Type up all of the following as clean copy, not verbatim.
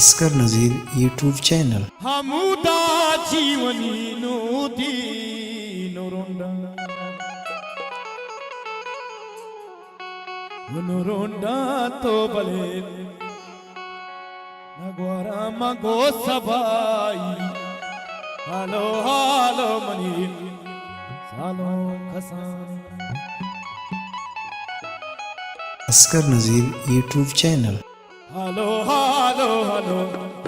Oscar नज़ीर YouTube channel हमुदा जीवनी नोदी नोरोंडा नोरोंडा तो बले नगवारा मगो सबाई हालो हालो मनी सालो खसान अस्कर नज़ीर यूट्यूब चैनल हालो हालो हालो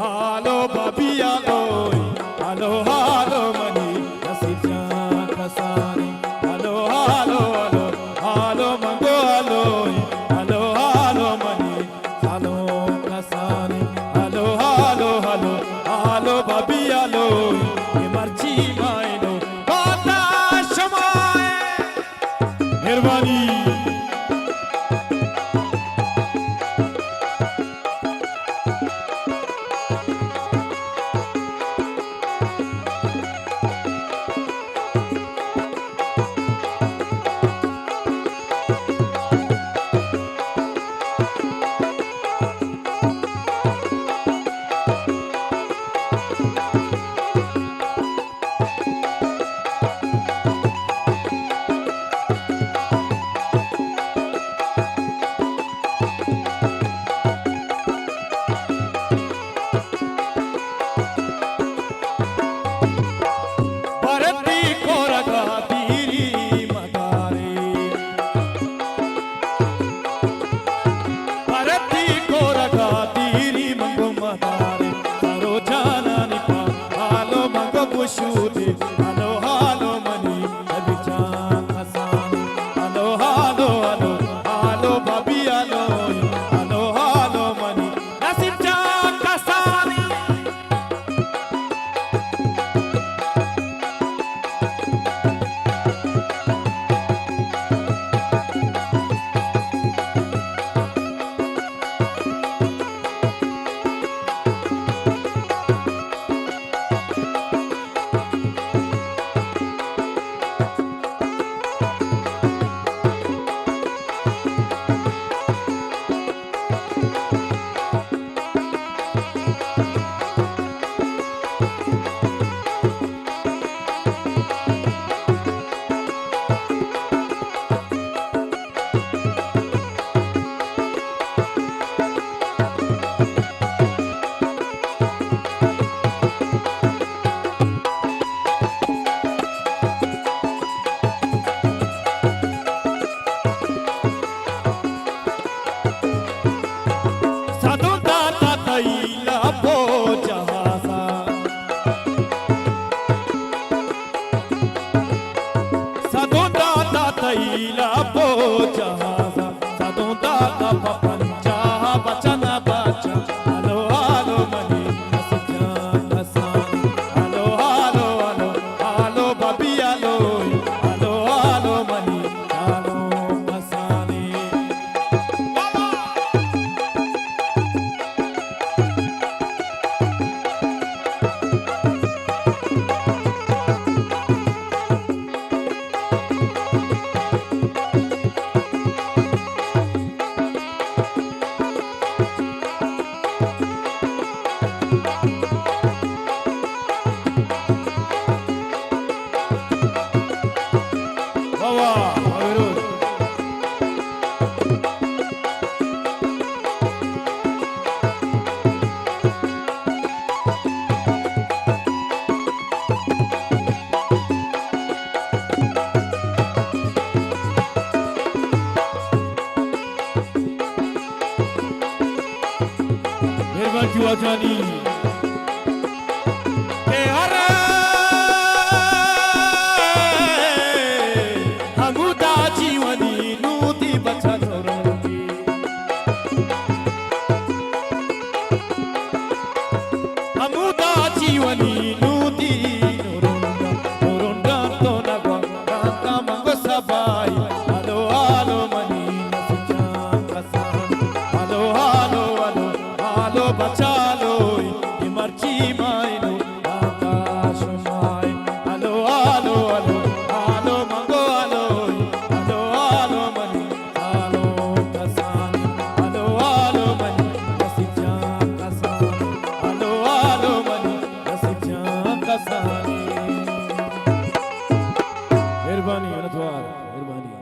हालो बाबी हालो हालो मनी नसीब जान खसानी हालो हालो हालो हालो मंगो हालो हालो मनी सालो खसानी हालो हालो हालो हालो बाबी ये मर्जी मायनो बाता शमाए मेहरबानी हालो हालो मनी नबी जान खसानी हालो हालो हालो हालो बाबी हालो हालो मनी नसीब जान खसानी जानी हमुदा जीवनी नूती बचन रोगी हमुदा जीवनी नूती नोरोंडा तो नगवा कांता मंगो सबाई हालो हालो मनी नसीब जान खसानी हालो हालो हालो हालो बचा मर्जी मायनो आकाश माय हालो हालो हालो हालो मंगो हालो हालो मनी हालो खसानी हालो हालो मनी नसीब जान खसानी મહેરબાની અનથવાર મહેરબાની